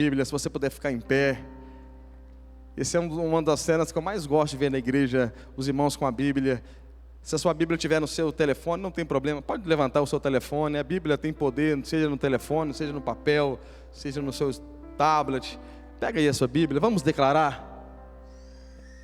Bíblia, se você puder ficar em pé. Essa é uma das cenas que eu mais gosto de ver na igreja, os irmãos com a Bíblia. Se a sua Bíblia estiver no seu telefone, não tem problema, pode levantar o seu telefone. A Bíblia tem poder, seja no telefone, seja no papel, seja no seu tablet. Pega aí a sua Bíblia, vamos declarar: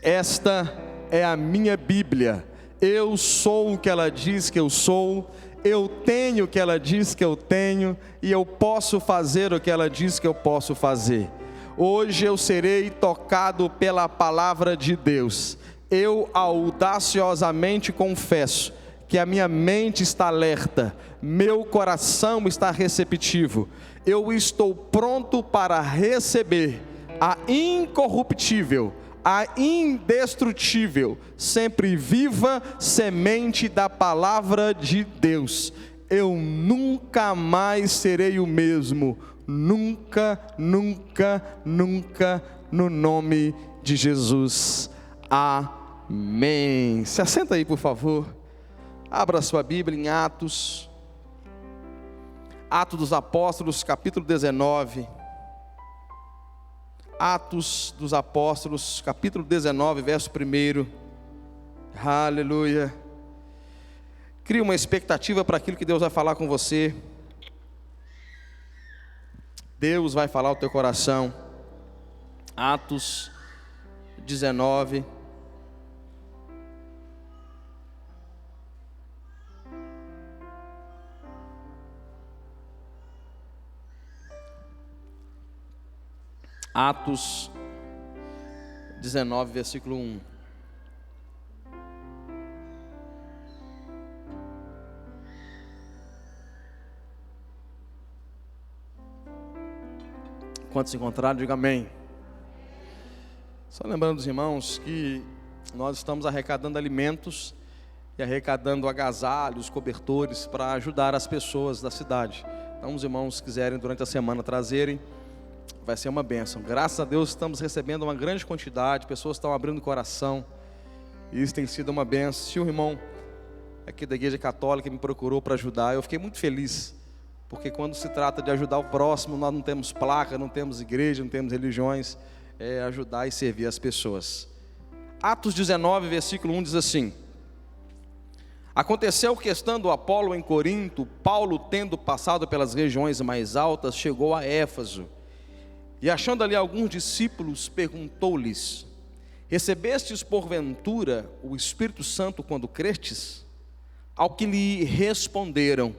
esta é a minha Bíblia, eu sou o que ela diz que eu sou, eu tenho o que ela diz que eu tenho, e eu posso fazer o que ela diz que eu posso fazer. Hoje eu serei tocado pela palavra de Deus. Eu audaciosamente confesso que a minha mente está alerta, meu coração está receptivo, eu estou pronto para receber a incorruptível, a indestrutível, sempre viva semente da palavra de Deus. Eu nunca mais serei o mesmo, nunca, nunca, nunca, no nome de Jesus. Amém. Se assenta aí, por favor. Abra sua Bíblia em Atos dos Apóstolos, capítulo 19. Atos dos Apóstolos, capítulo 19, verso 1. Aleluia. Crie uma expectativa para aquilo que Deus vai falar com você. Deus vai falar ao teu coração. Atos 19. Atos 19, versículo 1. Quantos se encontraram, diga amém. Só lembrando os irmãos que nós estamos arrecadando alimentos e arrecadando agasalhos, cobertores para ajudar as pessoas da cidade. Então os irmãos quiserem durante a semana trazerem, vai ser uma bênção. Graças a Deus estamos recebendo uma grande quantidade, pessoas estão abrindo o coração, e isso tem sido uma bênção. Se o irmão aqui da igreja católica me procurou para ajudar, eu fiquei muito feliz, porque quando se trata de ajudar o próximo, nós não temos placa, não temos igreja, não temos religiões, é ajudar e servir as pessoas. Atos 19, versículo 1 diz assim: aconteceu que, estando Apolo em Corinto, Paulo, tendo passado pelas regiões mais altas, chegou a Éfeso, e achando ali alguns discípulos, perguntou-lhes: recebestes porventura o Espírito Santo quando crestes? Ao que lhe responderam: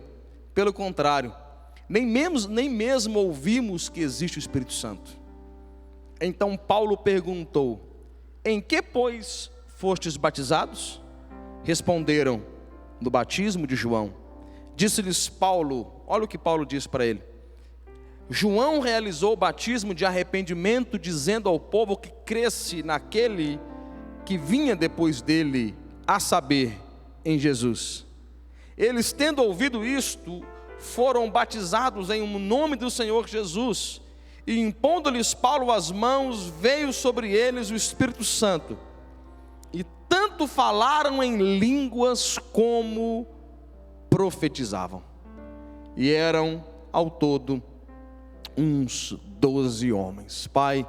pelo contrário, nem mesmo ouvimos que existe o Espírito Santo. Então Paulo perguntou: em que, pois, fostes batizados? Responderam: no batismo de João. Disse-lhes Paulo, olha o que Paulo disse para ele: João realizou o batismo de arrependimento, dizendo ao povo que cresce naquele que vinha depois dele, a saber, em Jesus. Eles, tendo ouvido isto, foram batizados em nome do Senhor Jesus, e impondo-lhes Paulo as mãos, veio sobre eles o Espírito Santo, e tanto falaram em línguas como profetizavam. E eram ao todo uns 12 homens. Pai,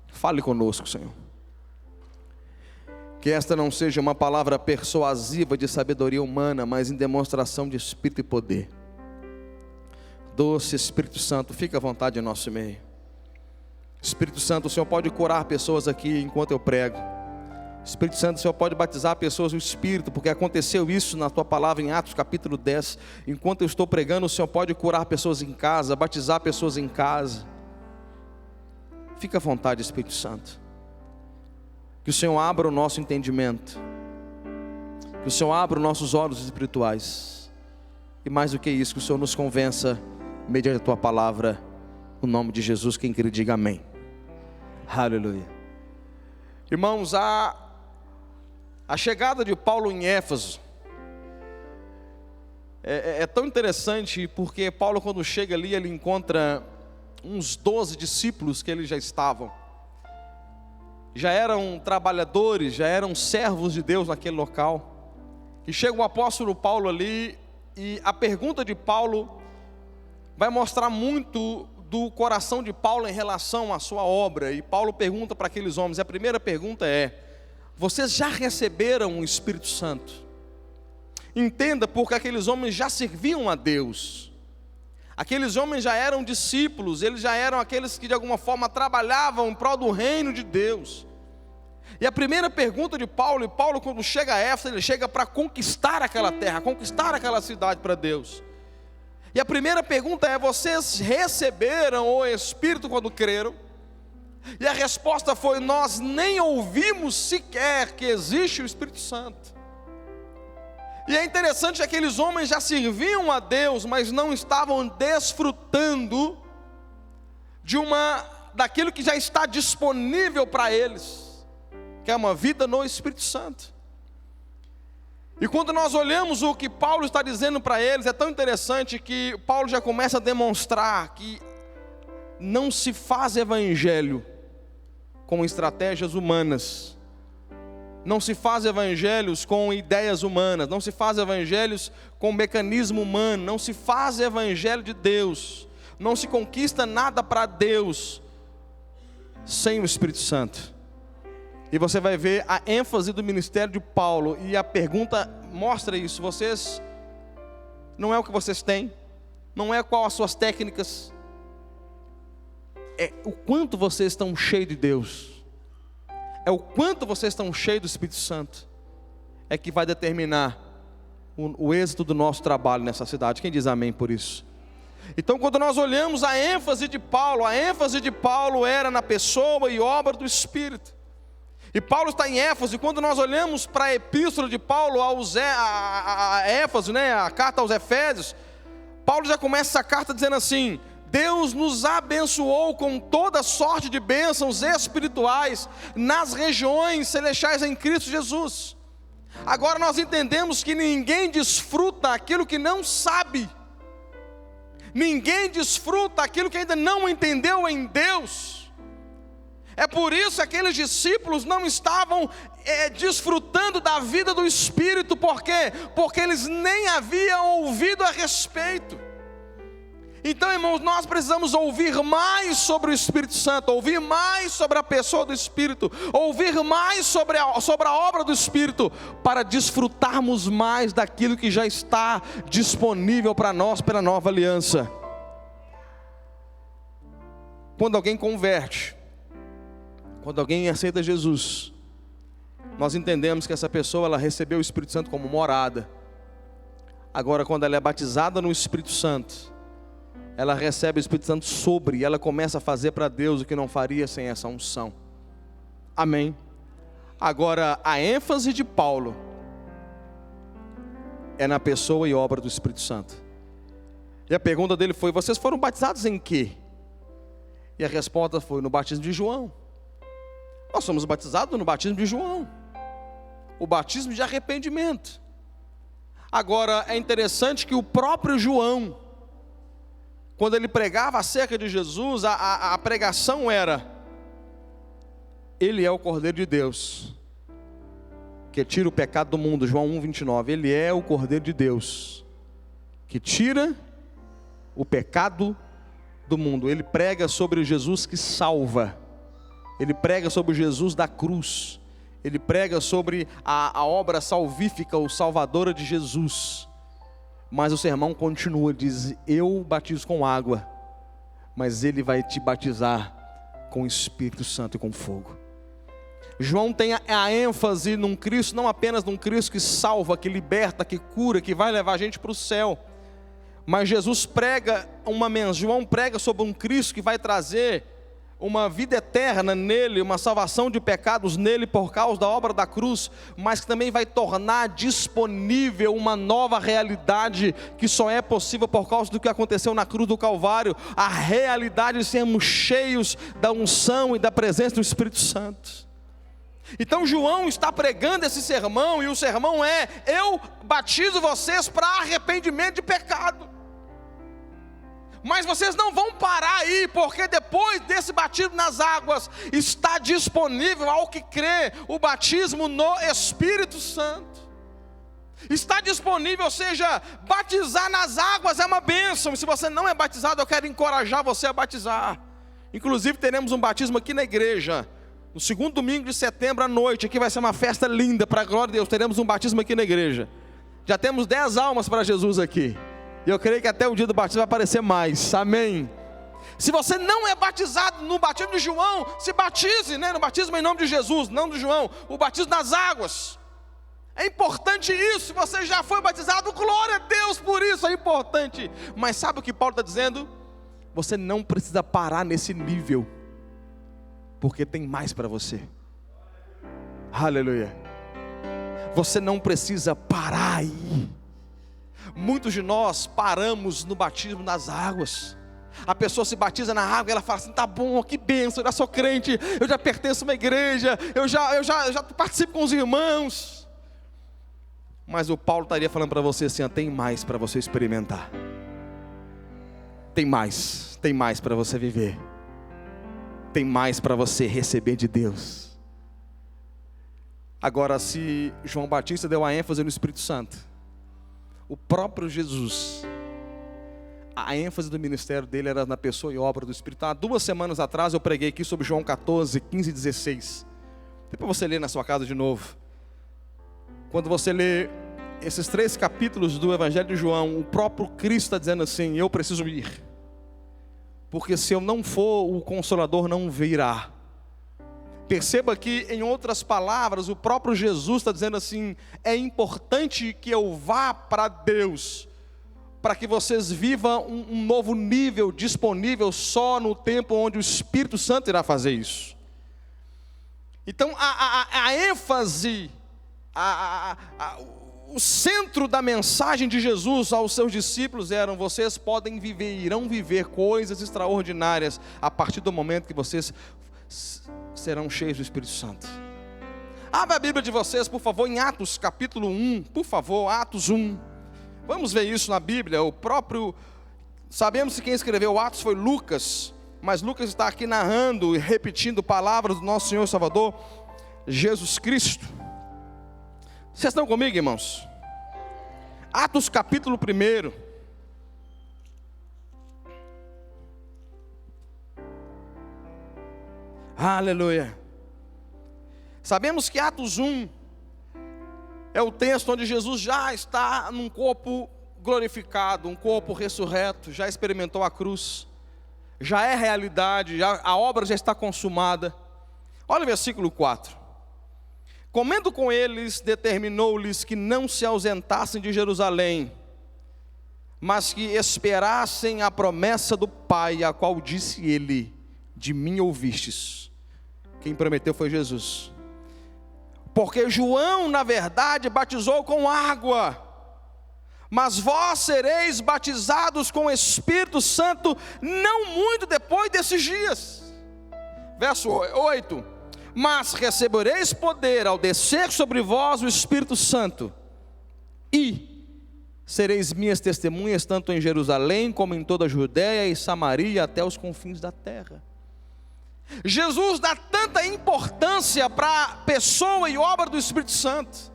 fale conosco, Senhor. Que esta não seja uma palavra persuasiva de sabedoria humana, mas em demonstração de Espírito e poder. Doce Espírito Santo, fica à vontade em nosso meio. Espírito Santo, o Senhor pode curar pessoas aqui enquanto eu prego. Espírito Santo, o Senhor pode batizar pessoas no Espírito, porque aconteceu isso na Tua palavra em Atos capítulo 10. Enquanto eu estou pregando, o Senhor pode curar pessoas em casa, batizar pessoas em casa. Fica à vontade, Espírito Santo. Que o Senhor abra o nosso entendimento, que o Senhor abra os nossos olhos espirituais, e mais do que isso, que o Senhor nos convença, mediante a Tua palavra, no nome de Jesus. Quem crê, diga amém. Aleluia. Irmãos, a chegada de Paulo em Éfeso é tão interessante, porque Paulo, quando chega ali, ele encontra uns 12 discípulos que eles já estavam. Já eram trabalhadores, já eram servos de Deus naquele local. E chega o apóstolo Paulo ali, e a pergunta de Paulo vai mostrar muito do coração de Paulo em relação à sua obra. E Paulo pergunta para aqueles homens, a primeira pergunta é: vocês já receberam o Espírito Santo? Entenda, porque aqueles homens já serviam a Deus. Aqueles homens já eram discípulos, eles já eram aqueles que de alguma forma trabalhavam em prol do reino de Deus. E a primeira pergunta de Paulo, e Paulo quando chega a Éfeso, ele chega para conquistar aquela terra, conquistar aquela cidade para Deus. E a primeira pergunta é: vocês receberam o Espírito quando creram? E a resposta foi: nós nem ouvimos sequer que existe o Espírito Santo. E é interessante que aqueles homens já serviam a Deus, mas não estavam desfrutando daquilo que já está disponível para eles, que é uma vida no Espírito Santo. E quando nós olhamos o que Paulo está dizendo para eles, é tão interessante que Paulo já começa a demonstrar que não se faz evangelho com estratégias humanas, não se faz evangelhos com ideias humanas, não se faz evangelhos com mecanismo humano, não se faz evangelho de Deus, não se conquista nada para Deus sem o Espírito Santo. E você vai ver a ênfase do ministério de Paulo, e a pergunta mostra isso: vocês, não é o que vocês têm, não é qual as suas técnicas, é o quanto vocês estão cheios de Deus, é o quanto vocês estão cheios do Espírito Santo, é que vai determinar o êxito do nosso trabalho nessa cidade. Quem diz amém por isso? Então, quando nós olhamos a ênfase de Paulo era na pessoa e obra do Espírito. E Paulo está em Éfeso, e quando nós olhamos para a epístola de Paulo a Éfeso, a carta aos Efésios, Paulo já começa essa carta dizendo assim: Deus nos abençoou com toda sorte de bênçãos espirituais nas regiões celestiais em Cristo Jesus. Agora nós entendemos que ninguém desfruta aquilo que não sabe, ninguém desfruta aquilo que ainda não entendeu em Deus. É por isso que aqueles discípulos não estavam desfrutando da vida do Espírito. Por quê? Porque eles nem haviam ouvido a respeito. Então, irmãos, nós precisamos ouvir mais sobre o Espírito Santo, ouvir mais sobre a pessoa do Espírito, ouvir mais sobre a obra do Espírito, para desfrutarmos mais daquilo que já está disponível para nós pela nova aliança. Quando alguém converte, quando alguém aceita Jesus, nós entendemos que essa pessoa, ela recebeu o Espírito Santo como morada. Agora, quando ela é batizada no Espírito Santo, ela recebe o Espírito Santo sobre, e ela começa a fazer para Deus o que não faria sem essa unção. Amém? Agora, a ênfase de Paulo é na pessoa e obra do Espírito Santo. E a pergunta dele foi: vocês foram batizados em quê? E a resposta foi: no batismo de João. Nós somos batizados no batismo de João, o batismo de arrependimento. Agora, é interessante que o próprio João, quando ele pregava acerca de Jesus, a pregação era: Ele é o Cordeiro de Deus, que tira o pecado do mundo. João 1,29. Ele é o Cordeiro de Deus, que tira o pecado do mundo. Ele prega sobre o Jesus que salva. Ele prega sobre o Jesus da cruz. Ele prega sobre a obra salvífica, ou salvadora de Jesus. Mas o sermão continua, diz: eu batizo com água, mas Ele vai te batizar com o Espírito Santo e com fogo. João tem a ênfase num Cristo, não apenas num Cristo que salva, que liberta, que cura, que vai levar a gente para o céu. Mas João prega sobre um Cristo que vai trazer uma vida eterna nele, uma salvação de pecados nele por causa da obra da cruz, mas que também vai tornar disponível uma nova realidade que só é possível por causa do que aconteceu na cruz do Calvário, a realidade de sermos cheios da unção e da presença do Espírito Santo. Então João está pregando esse sermão, e o sermão é: eu batizo vocês para arrependimento de pecado. Mas vocês não vão parar aí, porque depois desse batismo nas águas, está disponível ao que crê o batismo no Espírito Santo. Está disponível, ou seja, batizar nas águas é uma bênção. E se você não é batizado, eu quero encorajar você a batizar. Inclusive teremos um batismo aqui na igreja, no segundo domingo de setembro à noite. Aqui vai ser uma festa linda, para a glória de Deus. Teremos um batismo aqui na igreja. Já temos 10 almas para Jesus aqui. E eu creio que até o dia do batismo vai aparecer mais, amém. Se você não é batizado no batismo de João, se batize, no batismo em nome de Jesus, não de João, o batismo nas águas. É importante isso. Se você já foi batizado, glória a Deus por isso, é importante. Mas sabe o que Paulo está dizendo? Você não precisa parar nesse nível, porque tem mais para você. Aleluia. Você não precisa parar aí. Muitos de nós paramos no batismo nas águas. A pessoa se batiza na água e ela fala assim: tá bom, que bênção, eu já sou crente, eu já pertenço a uma igreja, eu já participo com os irmãos. Mas o Paulo estaria falando para você assim: tem mais para você experimentar. Tem mais para você viver. Tem mais para você receber de Deus. Agora, se João Batista deu a ênfase no Espírito Santo, o próprio Jesus, a ênfase do ministério dele era na pessoa e obra do Espírito. Há 2 semanas atrás eu preguei aqui sobre João 14, 15 e 16. Depois você lê na sua casa de novo. Quando você lê esses 3 capítulos do Evangelho de João, o próprio Cristo está dizendo assim: eu preciso ir, porque se eu não for, o Consolador não virá. Perceba que, em outras palavras, o próprio Jesus está dizendo assim: é importante que eu vá para Deus, para que vocês vivam um novo nível disponível só no tempo onde o Espírito Santo irá fazer isso. Então a ênfase, o centro da mensagem de Jesus aos seus discípulos eram: vocês podem viver, irão viver coisas extraordinárias a partir do momento que vocês serão cheios do Espírito Santo. Abra a Bíblia de vocês, por favor, em Atos capítulo 1, por favor, Atos 1. Vamos ver isso na Bíblia. Sabemos que quem escreveu Atos foi Lucas, mas Lucas está aqui narrando e repetindo palavras do nosso Senhor e Salvador Jesus Cristo. Vocês estão comigo, irmãos? Atos capítulo 1. Aleluia. Sabemos que Atos 1 é o texto onde Jesus já está num corpo glorificado, um corpo ressurreto, já experimentou a cruz, já é realidade, a obra já está consumada. Olha o versículo 4. Comendo com eles, determinou-lhes que não se ausentassem de Jerusalém, mas que esperassem a promessa do Pai, a qual disse ele: de mim ouvistes. Quem prometeu foi Jesus. Porque João, na verdade, batizou com água, mas vós sereis batizados com o Espírito Santo não muito depois desses dias. Verso 8. Mas recebereis poder ao descer sobre vós o Espírito Santo, e sereis minhas testemunhas tanto em Jerusalém como em toda a Judéia e Samaria até os confins da terra. Jesus dá tanta importância para a pessoa e obra do Espírito Santo.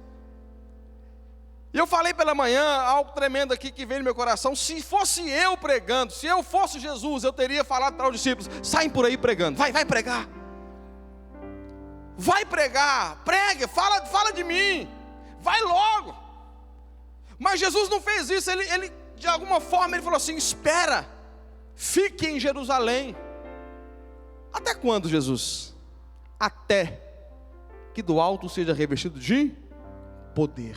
E eu falei pela manhã algo tremendo aqui que veio no meu coração. Se fosse eu pregando, se eu fosse Jesus, eu teria falado para os discípulos: saem por aí pregando, vai pregar. Vai pregar, pregue, fala de mim, vai logo. Mas Jesus não fez isso. Ele de alguma forma ele falou assim: espera, fique em Jerusalém. Até quando, Jesus? Até que do alto seja revestido de poder.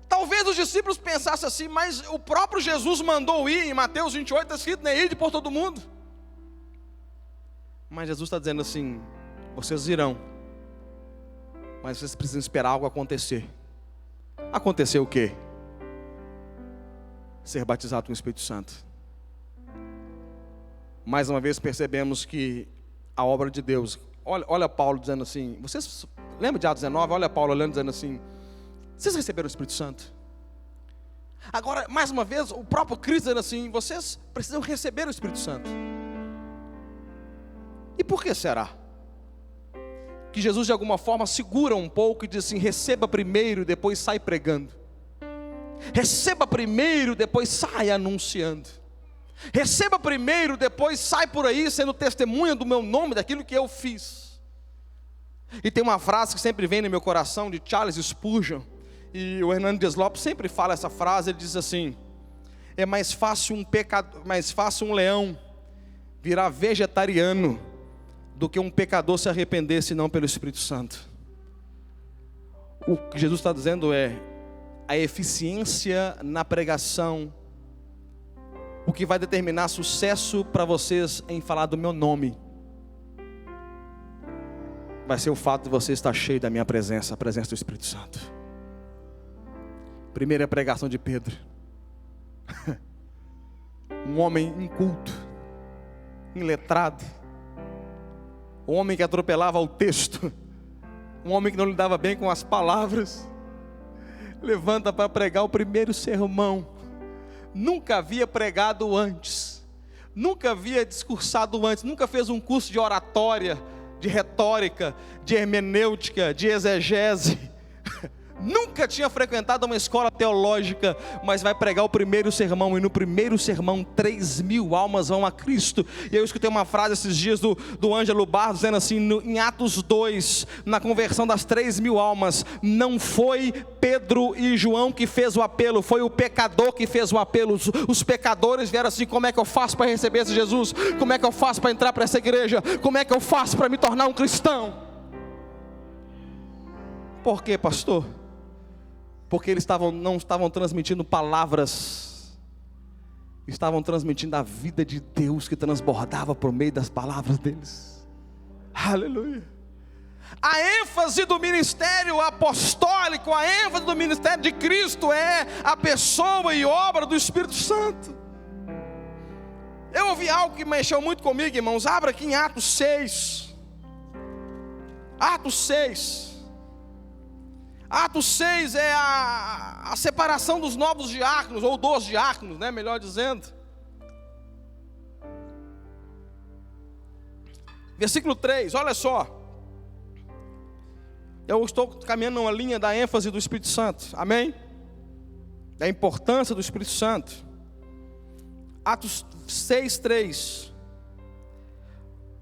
Talvez os discípulos pensassem assim: mas o próprio Jesus mandou ir. Em Mateus 28 está escrito: nem ir por todo mundo. Mas Jesus está dizendo assim: vocês irão, mas vocês precisam esperar algo acontecer. Acontecer o quê? Ser batizado com o Espírito Santo. Mais uma vez percebemos que a obra de Deus, olha Paulo dizendo assim, vocês lembram de Atos 19? Olha Paulo olhando dizendo assim: vocês receberam o Espírito Santo? Agora, mais uma vez, o próprio Cristo dizendo assim: vocês precisam receber o Espírito Santo. E por que será? que Jesus de alguma forma segura um pouco e diz assim: receba primeiro, depois sai pregando. Receba primeiro, depois sai anunciando. Receba primeiro, depois sai por aí sendo testemunha do meu nome, daquilo que eu fiz. E tem uma frase que sempre vem no meu coração, de Charles Spurgeon, e o Hernandes Lopes sempre fala essa frase. Ele diz assim: é mais fácil um leão virar vegetariano do que um pecador se arrepender, senão pelo Espírito Santo. O que Jesus está dizendo é: a eficiência na pregação, o que vai determinar sucesso para vocês em falar do meu nome, vai ser o fato de você estar cheio da minha presença, a presença do Espírito Santo. Primeira pregação de Pedro. Um homem inculto, iletrado, um homem que atropelava o texto, um homem que não lidava bem com as palavras, levanta para pregar o primeiro sermão. Nunca havia pregado antes, nunca havia discursado antes, nunca fez um curso de oratória, de retórica, de hermenêutica, de exegese, nunca tinha frequentado uma escola teológica, mas vai pregar o primeiro sermão, e no primeiro sermão 3.000 almas vão a Cristo. E eu escutei uma frase esses dias do Ângelo Barros, dizendo assim, em Atos 2, na conversão das 3.000 almas, não foi Pedro e João que fez o apelo, foi o pecador que fez o apelo. Os pecadores vieram assim: como é que eu faço para receber esse Jesus? Como é que eu faço para entrar para essa igreja? Como é que eu faço para me tornar um cristão? Por quê, pastor? Porque eles não estavam transmitindo palavras, estavam transmitindo a vida de Deus que transbordava por meio das palavras deles. Aleluia. A ênfase do ministério apostólico, a ênfase do ministério de Cristo é a pessoa e obra do Espírito Santo. Eu ouvi algo que mexeu muito comigo, irmãos. Abra aqui em Atos 6. Atos 6. Atos 6 é a separação dos novos diáconos, ou dos diáconos, né, melhor dizendo. Versículo 3, olha só. Eu estou caminhando numa linha da ênfase do Espírito Santo, amém? Da importância do Espírito Santo. Atos 6, 3.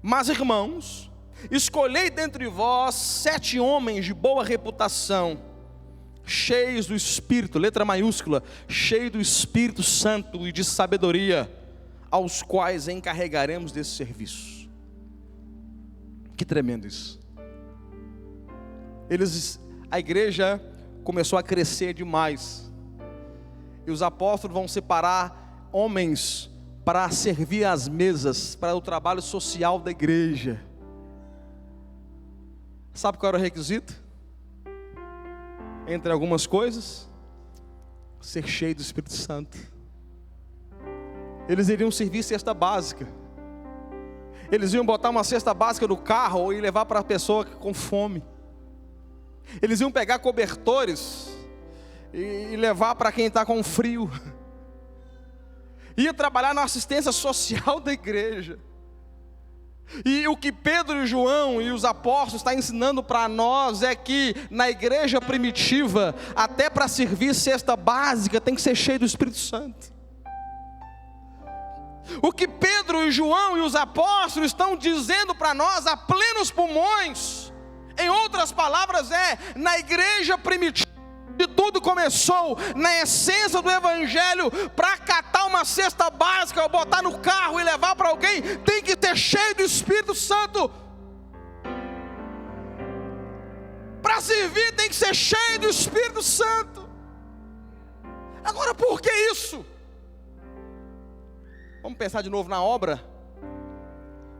Mas, irmãos, escolhei dentre vós 7 homens de boa reputação, cheios do Espírito, letra maiúscula, cheios do Espírito Santo e de sabedoria, aos quais encarregaremos desse serviço. Que tremendo isso. A igreja começou a crescer demais, e os apóstolos vão separar homens para servir às mesas, para o trabalho social da igreja. Sabe qual era o requisito? Entre algumas coisas, ser cheio do Espírito Santo. Eles iriam servir cesta básica. Eles iam botar uma cesta básica no carro e levar para a pessoa com fome. Eles iam pegar cobertores e levar para quem está com frio. Ia trabalhar na assistência social da igreja. E o que Pedro e João e os apóstolos estão ensinando para nós é que na igreja primitiva, até para servir cesta básica, tem que ser cheio do Espírito Santo. O que Pedro e João e os apóstolos estão dizendo para nós a plenos pulmões, em outras palavras, na igreja primitiva, de tudo começou, na essência do evangelho, para catar uma cesta básica, ou botar no carro e levar para alguém, tem que ter cheio do Espírito Santo. Para servir tem que ser cheio do Espírito Santo. Agora, por que isso? Vamos pensar de novo na obra.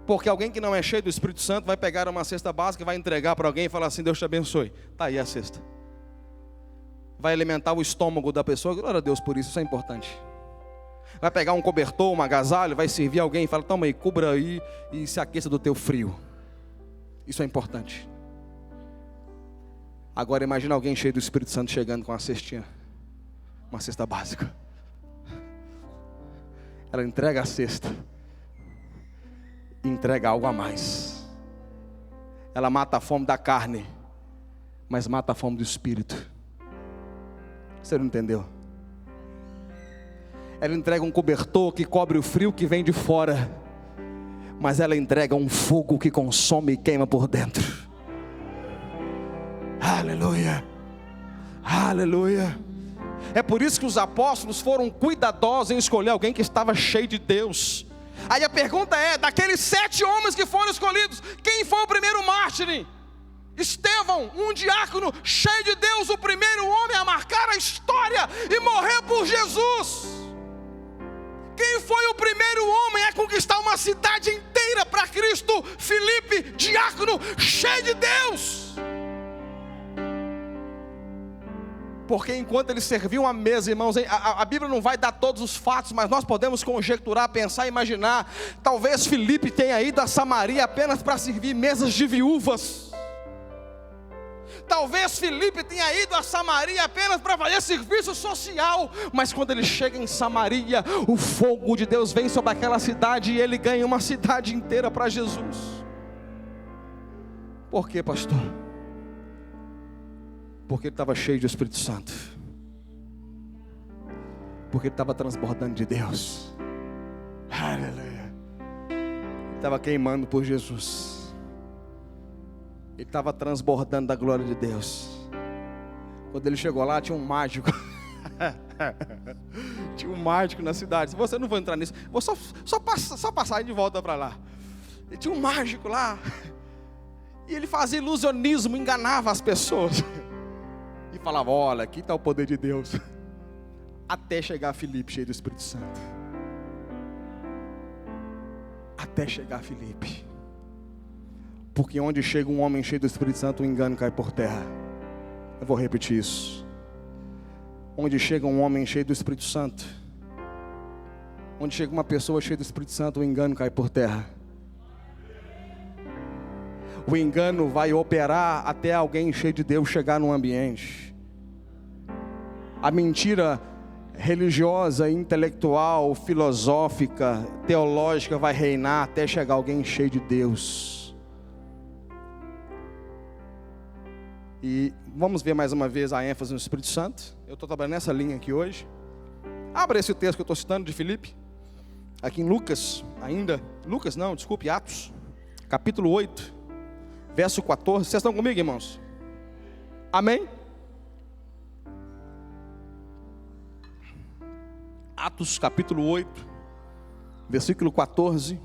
Porque alguém que não é cheio do Espírito Santo vai pegar uma cesta básica, vai entregar para alguém e falar assim: Deus te abençoe, está aí a cesta. Vai alimentar o estômago da pessoa, glória a Deus por isso, isso é importante. Vai pegar um cobertor, um agasalho, vai servir alguém e fala: toma aí, cubra aí e se aqueça do teu frio. Isso é importante. Agora imagina alguém cheio do Espírito Santo chegando com uma cestinha, uma cesta básica. Ela entrega a cesta, entrega algo a mais. ela mata a fome da carne, mas mata a fome do espírito. Você não entendeu? Ela entrega um cobertor que cobre o frio que vem de fora, mas ela entrega um fogo que consome e queima por dentro. Aleluia, aleluia. É por isso que os apóstolos foram cuidadosos em escolher alguém que estava cheio de Deus. Aí a pergunta é, daqueles 7 homens que foram escolhidos, quem foi o primeiro mártir? Estevão, um diácono cheio de Deus, o primeiro homem a marcar a história e morrer por Jesus. Quem foi o primeiro homem a conquistar uma cidade inteira para Cristo? Filipe, diácono, cheio de Deus. Porque enquanto eles serviam à mesa, irmãos, a Bíblia não vai dar todos os fatos, mas nós podemos conjecturar, pensar, imaginar. Talvez Filipe tenha ido a Samaria apenas para servir mesas de viúvas. Talvez Filipe tenha ido a Samaria apenas para fazer serviço social, mas quando ele chega em Samaria, o fogo de Deus vem sobre aquela cidade e ele ganha uma cidade inteira para Jesus. Por quê, pastor? Porque ele estava cheio do Espírito Santo, porque ele estava transbordando de Deus. Aleluia. Ele estava queimando por Jesus. Ele estava transbordando da glória de Deus. Quando ele chegou lá, tinha um mágico. Tinha um mágico na cidade. Se você não for entrar nisso, vou só passar de volta para lá. E tinha um mágico lá. E ele fazia ilusionismo, enganava as pessoas. E falava, olha, aqui está o poder de Deus. Até chegar Filipe cheio do Espírito Santo. Até chegar Filipe. Porque onde chega um homem cheio do Espírito Santo, o engano cai por terra. Eu vou repetir isso. Onde chega um homem cheio do Espírito Santo, onde chega uma pessoa cheia do Espírito Santo, o engano cai por terra. O engano vai operar até alguém cheio de Deus chegar no ambiente. A mentira religiosa, intelectual, filosófica, teológica vai reinar até chegar alguém cheio de Deus. E vamos ver mais uma vez a ênfase no Espírito Santo. Eu estou trabalhando nessa linha aqui hoje. Abra esse texto que eu estou citando de Filipe. Aqui em Lucas, Atos, capítulo 8, verso 14. Vocês estão comigo, irmãos? Amém? Atos, capítulo 8, versículo 14.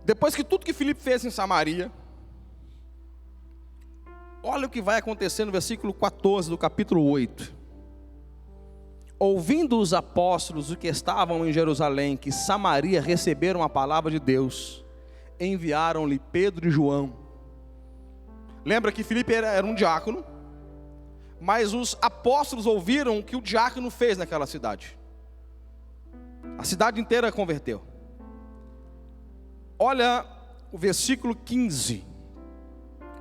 Depois que tudo que Filipe fez em Samaria, olha o que vai acontecer no versículo 14 do capítulo 8. Ouvindo os apóstolos o que estavam em Jerusalém, que Samaria receberam a palavra de Deus, enviaram-lhe Pedro e João. Lembra que Filipe era um diácono, mas os apóstolos ouviram o que o diácono fez naquela cidade. A cidade inteira converteu. Olha o versículo 15.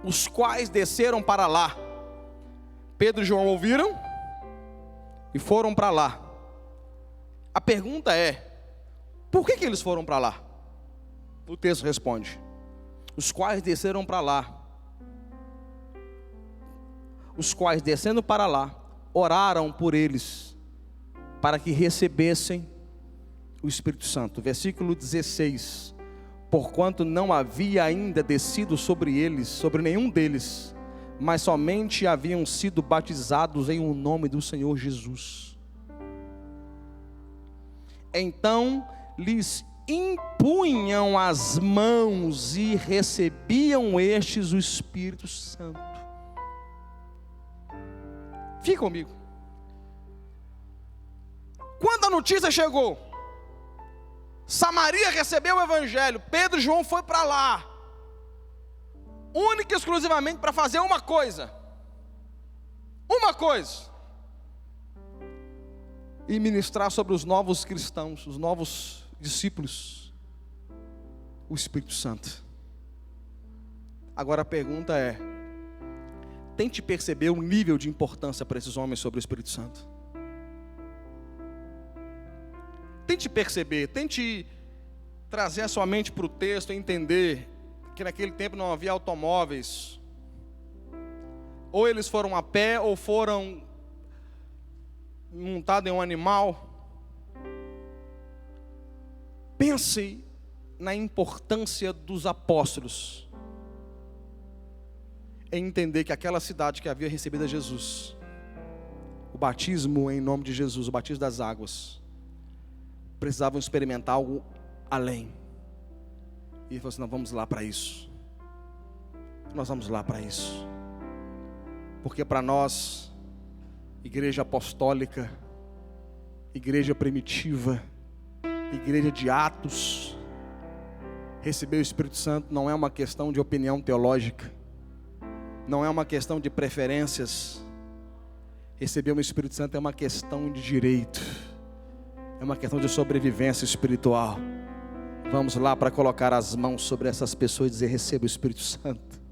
Os quais desceram para lá. Pedro e João ouviram e foram para lá. A pergunta é, por que eles foram para lá? O texto responde, os quais desceram para lá. Os quais descendo para lá, oraram por eles, para que recebessem o Espírito Santo. Versículo 16. Porquanto não havia ainda descido sobre eles, sobre nenhum deles, mas somente haviam sido batizados em o nome do Senhor Jesus. Então lhes impunham as mãos e recebiam estes o Espírito Santo. Fica comigo. Quando a notícia chegou, Samaria recebeu o Evangelho, Pedro e João foi para lá, única e exclusivamente para fazer uma coisa, e ministrar sobre os novos cristãos, os novos discípulos, o Espírito Santo. Agora a pergunta é, tente perceber o nível de importância para esses homens sobre o Espírito Santo. Tente perceber, tente trazer a sua mente para o texto e entender que naquele tempo não havia automóveis. Ou eles foram a pé, ou foram montados em um animal. Pense na importância dos apóstolos em entender que aquela cidade que havia recebido a Jesus, o batismo em nome de Jesus, o batismo das águas, precisavam experimentar algo além. E ele falou assim: nós vamos lá para isso. Nós vamos lá para isso. Porque para nós, igreja apostólica, igreja primitiva, igreja de Atos, receber o Espírito Santo não é uma questão de opinião teológica, não é uma questão de preferências. Receber o Espírito Santo é uma questão de direito, é uma questão de sobrevivência espiritual. Vamos lá para colocar as mãos sobre essas pessoas e dizer: receba o Espírito Santo.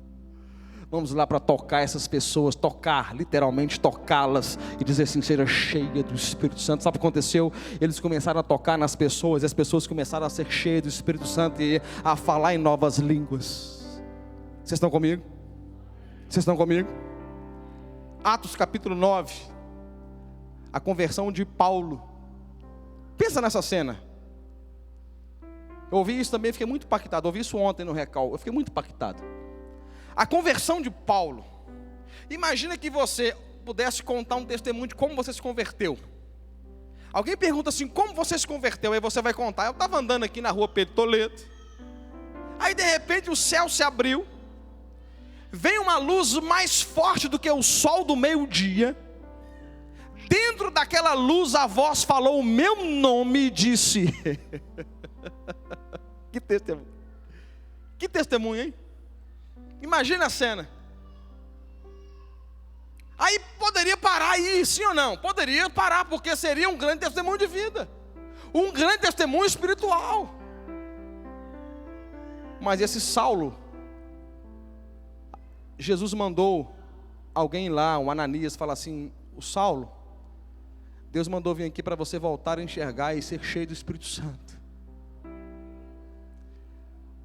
Vamos lá para tocar essas pessoas, tocar, literalmente tocá-las e dizer assim: seja cheia do Espírito Santo. Sabe o que aconteceu? Eles começaram a tocar nas pessoas, e as pessoas começaram a ser cheias do Espírito Santo e a falar em novas línguas. Vocês estão comigo? Vocês estão comigo? Atos capítulo 9, a conversão de Paulo. Pensa nessa cena. Eu ouvi isso também, fiquei muito impactado. Eu ouvi isso ontem no Recal, eu fiquei muito impactado. A conversão de Paulo. Imagina que você pudesse contar um testemunho de como você se converteu. Alguém pergunta assim: como você se converteu? Aí você vai contar: eu estava andando aqui na rua Pedro Toledo, aí de repente o céu se abriu, veio uma luz mais forte do que o sol do meio-dia. Dentro daquela luz a voz falou o meu nome e disse... Que testemunho. Que testemunho, hein? Imagina a cena. Aí poderia parar aí, sim ou não? Poderia parar, porque seria um grande testemunho de vida, um grande testemunho espiritual. Mas esse Saulo, Jesus mandou alguém lá, um Ananias, falar assim: o Saulo, Deus mandou vir aqui para você voltar a enxergar e ser cheio do Espírito Santo.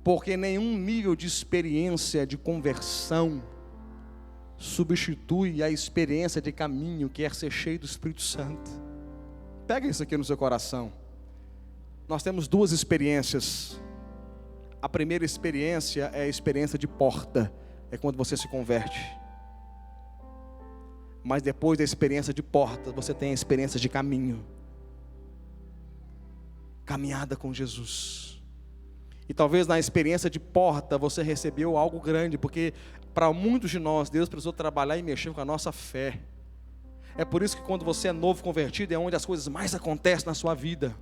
Porque nenhum nível de experiência de conversão substitui a experiência de caminho, que é ser cheio do Espírito Santo. Pega isso aqui no seu coração. Nós temos duas experiências. A primeira experiência é a experiência de porta, é quando você se converte. Mas depois da experiência de porta, você tem a experiência de caminho, caminhada com Jesus. E talvez na experiência de porta você recebeu algo grande, porque para muitos de nós Deus precisou trabalhar e mexer com a nossa fé. É por isso que quando você é novo convertido é onde as coisas mais acontecem na sua vida.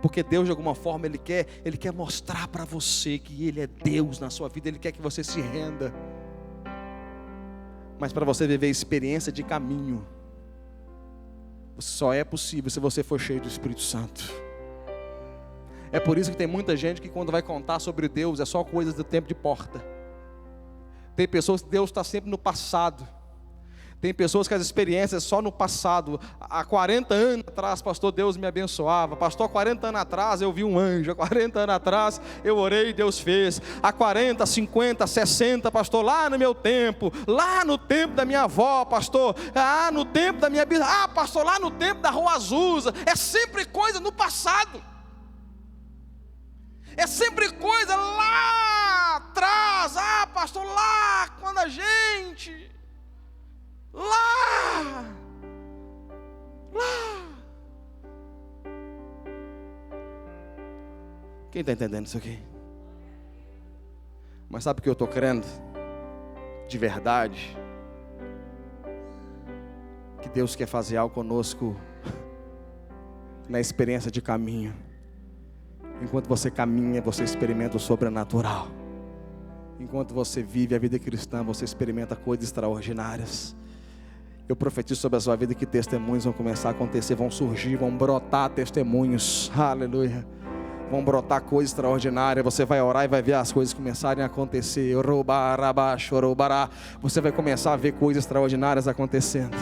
Porque Deus de alguma forma Ele quer mostrar para você que Ele é Deus na sua vida. Ele quer que você se renda. Mas para você viver a experiência de caminho, só é possível se você for cheio do Espírito Santo. É por isso que tem muita gente que quando vai contar sobre Deus é só coisas do tempo de porta. Tem pessoas que Deus está sempre no passado. Tem pessoas que as experiências só no passado. Há 40 anos atrás, pastor, Deus me abençoava. Pastor, há 40 anos atrás eu vi um anjo. Há 40 anos atrás eu orei e Deus fez. Há 40, 50, 60, pastor, lá no meu tempo. Lá no tempo da minha avó, pastor. No tempo da minha bisavó. Pastor, lá no tempo da Rua Azusa. É sempre coisa no passado. É sempre coisa lá atrás. Pastor, lá quando a gente... Lá. Quem está entendendo isso aqui? Mas sabe o que eu estou crendo? De verdade. Que Deus quer fazer algo conosco na experiência de caminho. Enquanto você caminha, você experimenta o sobrenatural. Enquanto você vive a vida cristã, você experimenta coisas extraordinárias. Eu profetizo sobre a sua vida que testemunhos vão começar a acontecer, vão surgir, vão brotar testemunhos, aleluia. Vão brotar coisas extraordinárias. Você vai orar e vai ver as coisas começarem a acontecer. Você vai começar a ver coisas extraordinárias acontecendo.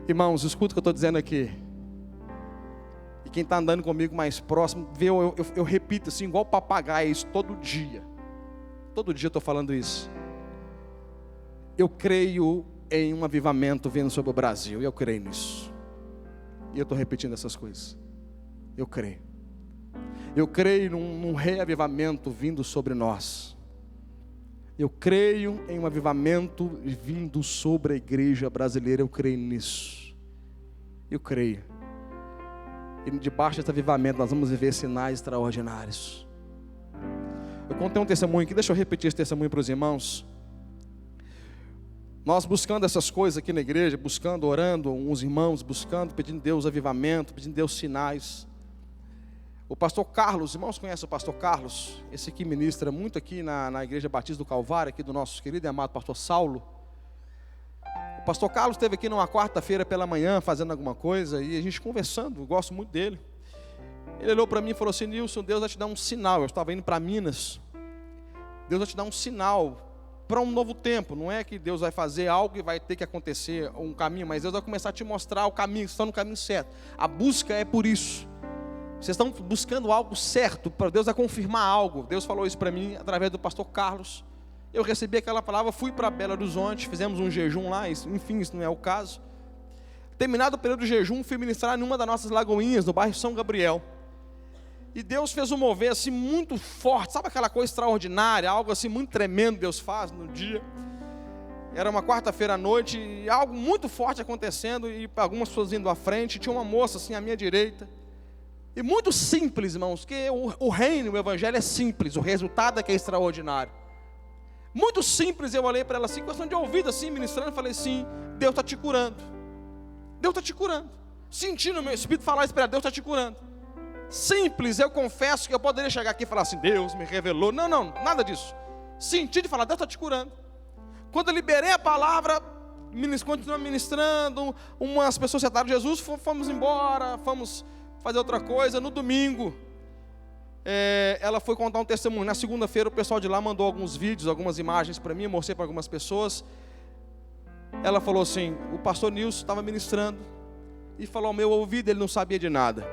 Irmãos, escuta o que eu estou dizendo aqui. E quem está andando comigo mais próximo, vê, eu repito assim, igual papagaio, isso todo dia. Todo dia eu estou falando isso. Eu creio em um avivamento vindo sobre o Brasil. Eu creio nisso. E eu estou repetindo essas coisas. Eu creio. Eu creio num reavivamento vindo sobre nós. Eu creio em um avivamento vindo sobre a igreja brasileira. Eu creio nisso. Eu creio. E debaixo desse avivamento nós vamos viver sinais extraordinários. Eu contei um testemunho aqui. Deixa eu repetir esse testemunho para os irmãos. Nós buscando essas coisas aqui na igreja, buscando, orando, uns irmãos, buscando, pedindo a Deus avivamento, pedindo a Deus sinais. O pastor Carlos, irmãos conhecem o pastor Carlos? Esse aqui ministra muito aqui na igreja Batista do Calvário, aqui do nosso querido e amado pastor Saulo. O pastor Carlos esteve aqui numa quarta-feira pela manhã, fazendo alguma coisa, e a gente conversando, eu gosto muito dele. Ele olhou para mim e falou assim: Nilson, Deus vai te dar um sinal. Eu estava indo para Minas. Deus vai te dar um sinal para um novo tempo. Não é que Deus vai fazer algo e vai ter que acontecer um caminho, mas Deus vai começar a te mostrar o caminho, vocês estão no caminho certo. A busca é por isso. Vocês estão buscando algo certo, para Deus vai confirmar algo. Deus falou isso para mim através do pastor Carlos. Eu recebi aquela palavra, fui para Belo Horizonte, fizemos um jejum lá, enfim, isso não é o caso. Terminado o período de jejum, fui ministrar em uma das nossas lagoinhas, no bairro São Gabriel. E Deus fez um mover assim muito forte, sabe aquela coisa extraordinária, algo assim muito tremendo Deus faz no dia. Era uma quarta-feira à noite, e algo muito forte acontecendo, e algumas pessoas indo à frente, tinha uma moça assim à minha direita. E muito simples, irmãos, que o reino, o evangelho é simples, o resultado é que é extraordinário. Muito simples, eu olhei para ela assim, questão de ouvido assim, ministrando, falei assim: Deus está te curando. Deus está te curando. Senti no meu espírito falar isso para ela: Deus está te curando. Simples, eu confesso que eu poderia chegar aqui e falar assim: Deus me revelou. Não, nada disso. Senti de falar: Deus está te curando. Quando eu liberei a palavra, continuamos ministrando, umas pessoas aceitaram Jesus, fomos embora, fomos fazer outra coisa. No domingo, ela foi contar um testemunho. Na segunda-feira o pessoal de lá mandou alguns vídeos, algumas imagens para mim, eu mostrei para algumas pessoas. Ela falou assim: o pastor Nilson estava ministrando e falou ao meu ouvido, ele não sabia de nada.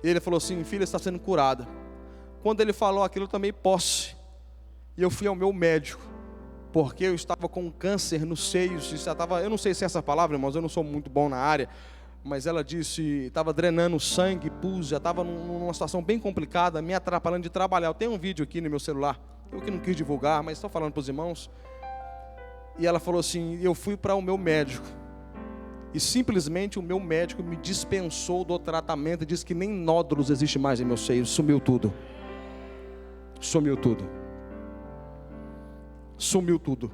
E ele falou assim: filha, está sendo curada. Quando ele falou aquilo, eu tomei posse. E eu fui ao meu médico, porque eu estava com câncer nos seios. Eu não sei se é essa palavra, irmãos, eu não sou muito bom na área. Mas ela disse, estava drenando sangue, pus, já estava numa situação bem complicada, me atrapalhando de trabalhar. Eu tenho um vídeo aqui no meu celular, eu que não quis divulgar, mas estou falando para os irmãos. E ela falou assim: eu fui para o meu médico, e simplesmente o meu médico me dispensou do tratamento, e disse que nem nódulos existe mais em meu seio. Sumiu tudo. Sumiu tudo. Sumiu tudo.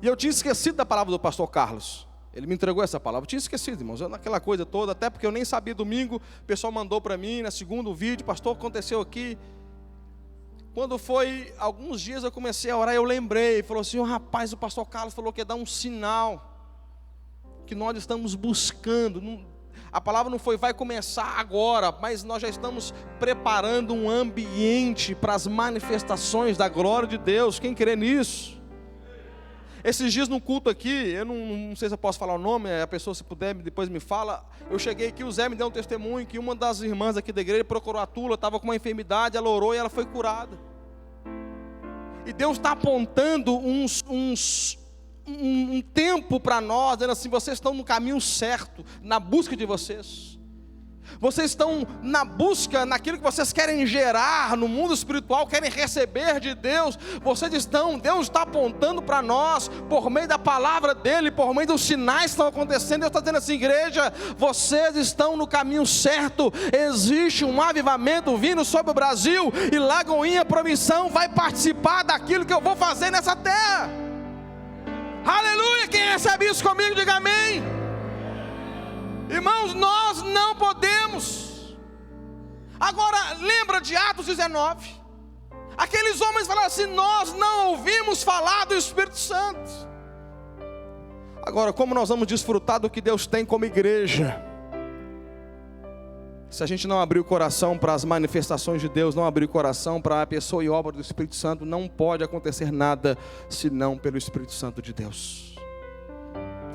E eu tinha esquecido da palavra do pastor Carlos. Ele me entregou essa palavra, eu tinha esquecido, irmãos, naquela coisa toda, até porque eu nem sabia. Domingo, o pessoal mandou para mim, na segunda vídeo: pastor, aconteceu aqui. Quando foi alguns dias eu comecei a orar, eu lembrei, falou assim: rapaz, o pastor Carlos falou que ia dar um sinal, que nós estamos buscando. A palavra não foi vai começar agora, mas nós já estamos preparando um ambiente para as manifestações da glória de Deus. Quem crê nisso? Esses dias no culto aqui, eu não sei se eu posso falar o nome, a pessoa, se puder, depois me fala. Eu cheguei aqui, o Zé me deu um testemunho que uma das irmãs aqui da igreja procurou a Tula, estava com uma enfermidade, ela orou e ela foi curada. E Deus está apontando um tempo para nós, dizendo assim: vocês estão no caminho certo, na busca de vocês. Vocês estão na busca, naquilo que vocês querem gerar no mundo espiritual, querem receber de Deus. Deus está apontando para nós, por meio da palavra dEle, por meio dos sinais que estão acontecendo. Deus está dizendo assim: igreja, vocês estão no caminho certo. Existe um avivamento vindo sobre o Brasil, e Lagoinha Promissão vai participar daquilo que eu vou fazer nessa terra. Aleluia! Quem recebe isso comigo, diga amém. Irmãos, nós não podemos. Agora, lembra de Atos 19? Aqueles homens falaram assim: nós não ouvimos falar do Espírito Santo. Agora, como nós vamos desfrutar do que Deus tem como igreja, se a gente não abrir o coração para as manifestações de Deus, não abrir o coração para a pessoa e obra do Espírito Santo, não pode acontecer nada, senão pelo Espírito Santo de Deus.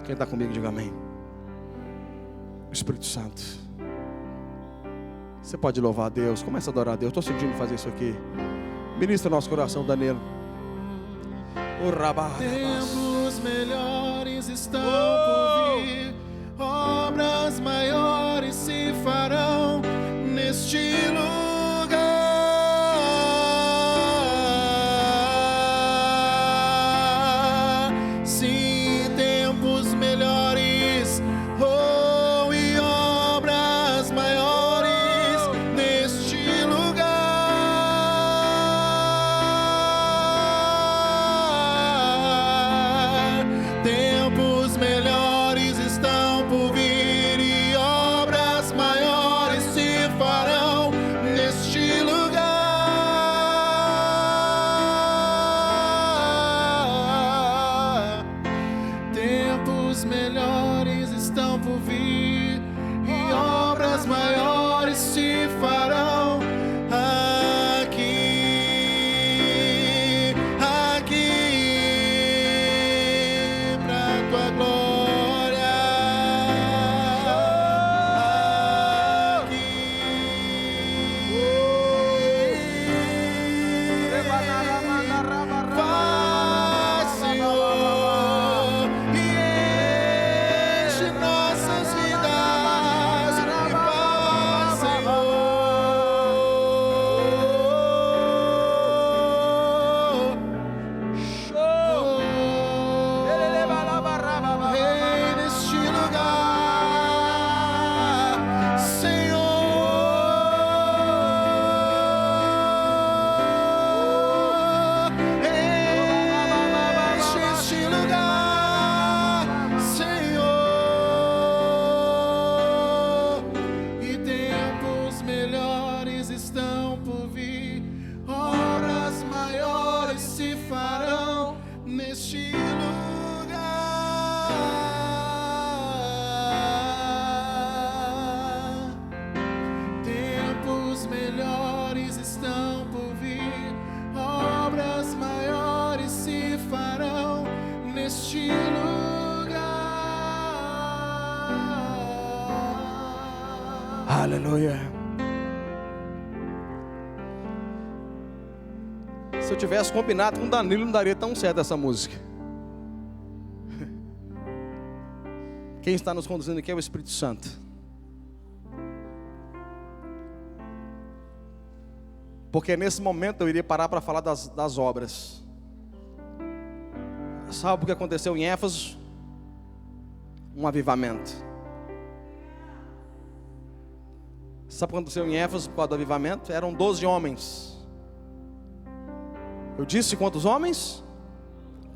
Quem está comigo, diga amém. O Espírito Santo. Você pode louvar a Deus, começa a adorar a Deus. Estou sentindo fazer isso aqui. Ministra nosso coração, Danilo. Tempos melhores estão por vir, obras maiores se farão neste lugar. Sim, tempos melhores, e obras maiores neste lugar. Tempos melhores estão por vir e obras maiores se farão neste lugar. Tempos melhores estão por vir e obras maiores se farão aqui, pra tua glória, Faz, Senhor, e enche nossas vidas, e faz, Senhor, Rei neste lugar, Senhor, enche este lugar, Senhor, e tempos melhores estão por vir, obras maiores se farão neste lugar. Tempos melhores estão por vir, obras maiores se farão neste lugar. Aleluia. Se eu tivesse combinado com o Danilo, não daria tão certo essa música. Quem está nos conduzindo aqui é o Espírito Santo. Porque nesse momento eu iria parar para falar das obras. Sabe o que aconteceu em Éfeso? Um avivamento. Sabe o que aconteceu em Éfeso por causa do avivamento? Eram 12 homens. Eu disse quantos homens?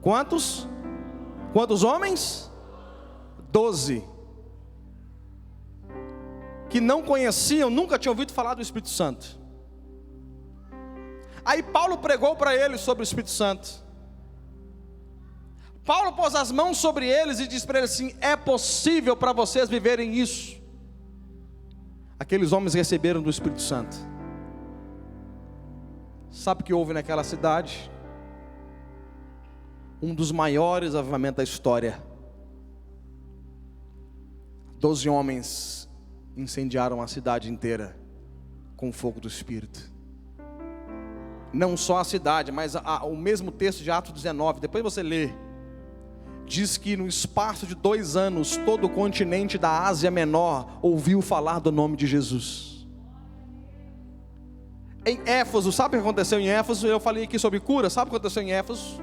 Quantos? Quantos homens? 12. Que não conheciam, nunca tinham ouvido falar do Espírito Santo. Aí Paulo pregou para eles sobre o Espírito Santo. Paulo pôs as mãos sobre eles e disse para eles assim: é possível para vocês viverem isso. Aqueles homens receberam do Espírito Santo. Sabe o que houve naquela cidade? Um dos maiores avivamentos da história. 12 homens incendiaram a cidade inteira com o fogo do Espírito. Não só a cidade, mas o mesmo texto de Atos 19, depois você lê, diz que no espaço de 2 anos, todo o continente da Ásia Menor ouviu falar do nome de Jesus. Em Éfeso, sabe o que aconteceu em Éfeso? Eu falei aqui sobre cura, sabe o que aconteceu em Éfeso?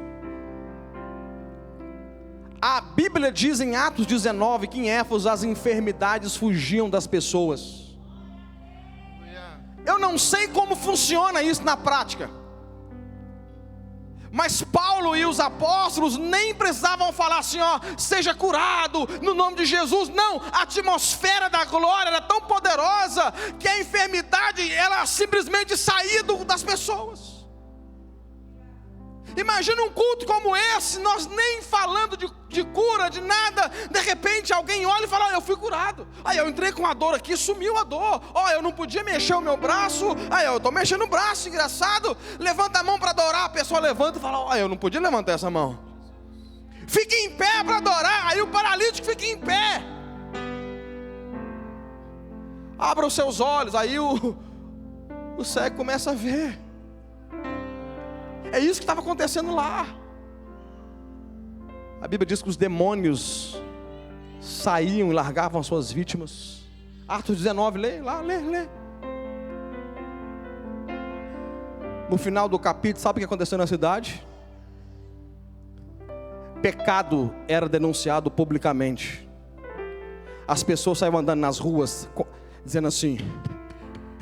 A Bíblia diz em Atos 19 que em Éfeso as enfermidades fugiam das pessoas. Eu não sei como funciona isso na prática, mas Paulo e os apóstolos nem precisavam falar assim, ó, seja curado no nome de Jesus. Não, a atmosfera da glória era tão poderosa que a enfermidade, ela simplesmente saía das pessoas. Imagina um culto como esse, nós nem falando de cura, de nada, de repente alguém olha e fala, eu fui curado. Aí eu entrei com a dor aqui, sumiu a dor. Ó, eu não podia mexer o meu braço, aí eu estou mexendo o braço, engraçado. Levanta a mão para adorar, a pessoa levanta e fala, ó, eu não podia levantar essa mão. Fique em pé para adorar, aí o paralítico fica em pé. Abra os seus olhos. Aí o cego começa a ver. É isso que estava acontecendo lá. A Bíblia diz que os demônios saíam e largavam as suas vítimas. Atos 19, lê. No final do capítulo, sabe o que aconteceu na cidade? Pecado era denunciado publicamente. As pessoas saíam andando nas ruas, dizendo assim: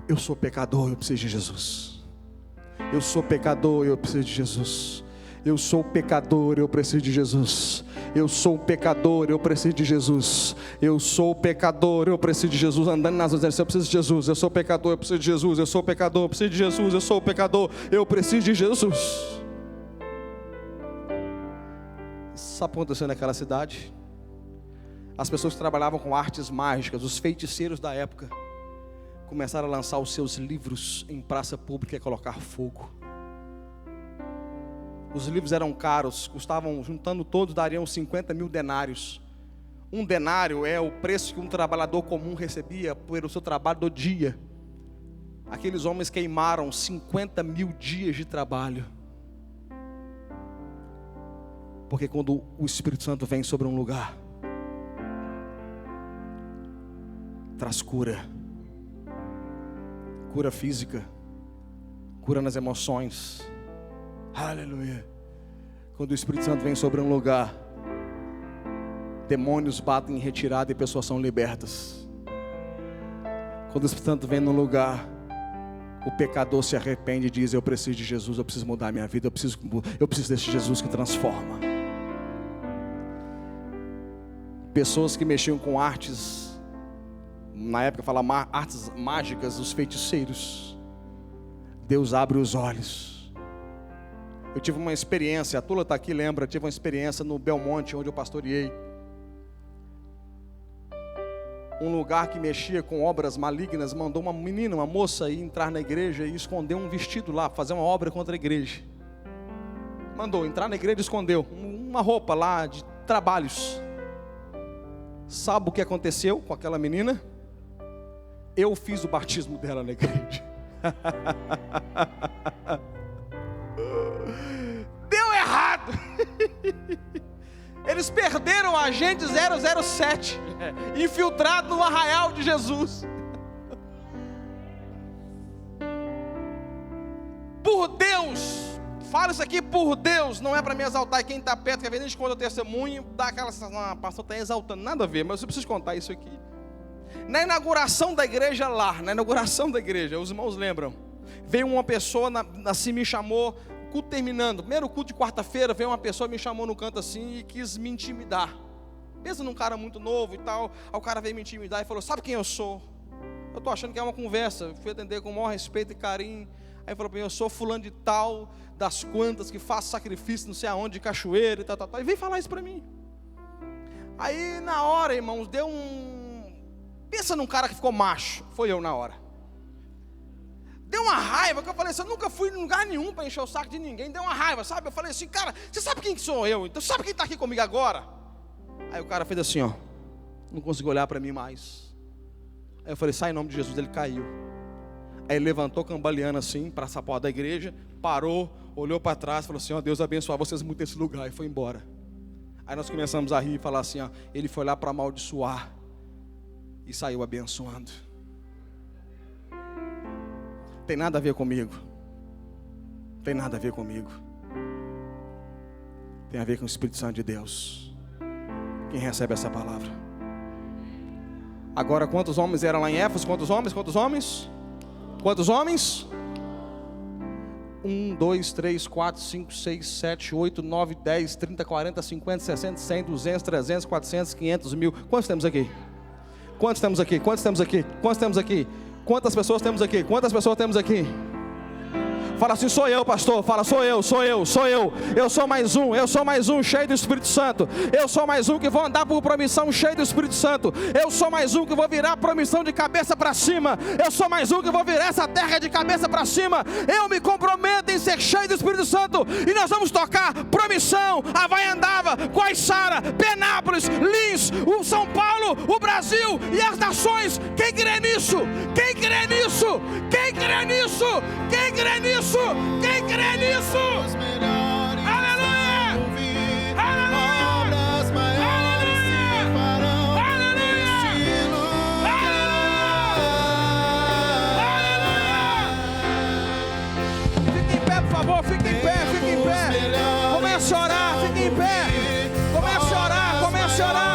eu sou pecador, eu preciso de Jesus. Eu sou pecador, eu preciso de Jesus. Eu sou pecador, eu preciso de Jesus. Eu sou pecador, eu preciso de Jesus. Eu sou pecador, eu preciso de Jesus. Andando nas ruas, eu preciso de Jesus. Eu sou pecador, eu preciso de Jesus. Eu sou pecador, eu preciso de Jesus. Eu sou pecador, eu preciso de Jesus. Sabe o que aconteceu naquela cidade? As pessoas que trabalhavam com artes mágicas, os feiticeiros da época, começaram a lançar os seus livros em praça pública e colocar fogo. Os livros eram caros, custavam, juntando todos, dariam 50 mil denários. Um denário é o preço que um trabalhador comum recebia pelo seu trabalho do dia. Aqueles homens queimaram 50 mil dias de trabalho. Porque quando o Espírito Santo vem sobre um lugar, traz cura. Cura física, cura nas emoções. Aleluia. Quando o Espírito Santo vem sobre um lugar, demônios batem em retirada e pessoas são libertas. Quando o Espírito Santo vem num lugar, o pecador se arrepende e diz: eu preciso de Jesus, eu preciso mudar a minha vida, eu preciso desse Jesus que transforma. Pessoas que mexiam com artes, na época falava artes mágicas, os feiticeiros, Deus abre os olhos. Eu tive uma experiência, a Tula está aqui, lembra? Eu tive uma experiência no Belmonte, onde eu pastoreei. Um lugar que mexia com obras malignas, mandou uma menina, uma moça, ir entrar na igreja e esconder um vestido lá, fazer uma obra contra a igreja. Mandou entrar na igreja e escondeu uma roupa lá de trabalhos. Sabe o que aconteceu com aquela menina? Eu fiz o batismo dela na igreja. Deu errado. Eles perderam o agente 007 infiltrado no arraial de Jesus. Por Deus, fala isso aqui por Deus, não é para me exaltar. E quem está perto, quer ver, a gente conta o testemunho, dá aquela sensação: a pastor está exaltando, nada a ver, mas eu preciso contar isso aqui. Na inauguração da igreja lá, na inauguração da igreja, os irmãos lembram, veio uma pessoa, assim me chamou, culto terminando, primeiro culto de quarta-feira, veio uma pessoa, me chamou no canto assim e quis me intimidar. Pensa num cara muito novo e tal, aí o cara veio me intimidar e falou: sabe quem eu sou? Eu estou achando que é uma conversa, eu fui atender com o maior respeito e carinho. Aí falou: eu sou fulano de tal, das quantas, que faz sacrifício não sei aonde, de cachoeira e tal. E veio falar isso para mim. Aí na hora, irmãos, deu pensa num cara que ficou macho, foi eu na hora. Deu uma raiva, que eu falei assim: eu nunca fui em lugar nenhum para encher o saco de ninguém. Deu uma raiva, sabe? Eu falei assim: cara, você sabe quem que sou eu? Então sabe quem está aqui comigo agora? Aí o cara fez assim, ó, não conseguiu olhar para mim mais. Aí eu falei: sai em nome de Jesus. Ele caiu. Aí ele levantou cambaleando assim, para essa porta da igreja, parou, olhou para trás, falou assim: ó, Deus abençoe vocês muito nesse lugar, e foi embora. Aí nós começamos a rir e falar assim, ó, ele foi lá para amaldiçoar e saiu abençoando. Tem nada a ver comigo. Tem nada a ver comigo. Tem a ver com o Espírito Santo de Deus. Quem recebe essa palavra? Agora, quantos homens eram lá em Éfeso? Quantos homens? Quantos homens? Quantos homens? 1, 2, 3, 4, 5, 6, 7, 8, 9, 10, 30, 40, 50, 60, 100, 200, 300, 400, 500, 1000. Quantos temos aqui? Quantos temos aqui? Quantos temos aqui? Quantos temos aqui? Quantas pessoas temos aqui? Quantas pessoas temos aqui? Fala assim: sou eu, pastor. Fala: sou eu. Eu sou mais um cheio do Espírito Santo. Eu sou mais um que vou andar por promissão cheio do Espírito Santo. Eu sou mais um que vou virar promissão de cabeça para cima. Eu sou mais um que vou virar essa terra de cabeça para cima. Eu me comprometo em ser cheio do Espírito Santo. E nós vamos tocar Promissão, Havaiandava, Guaiçara, Penápolis, Lins, o São Paulo, o Brasil e as nações. Quem crê nisso? Quem crê nisso? Quem crê nisso? Quem crê nisso? Quem crê nisso? Os melhores Aleluia! vão vir, Aleluia! obras maiores se farão neste lugar. Fique em pé, por favor, fique em pé, fique em pé. Comece a orar, fique em pé. Comece a orar, comece a orar.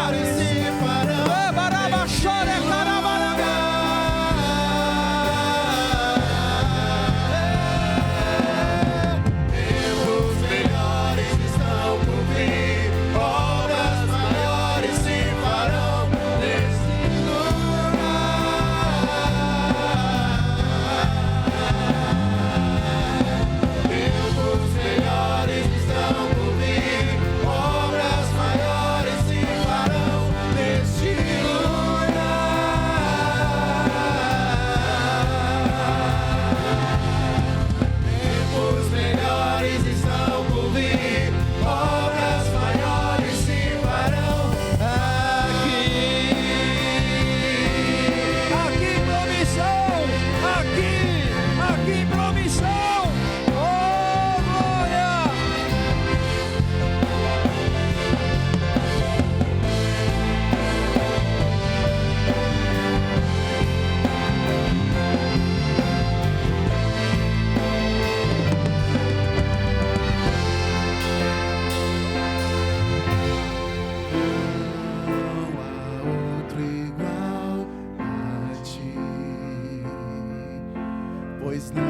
Pois não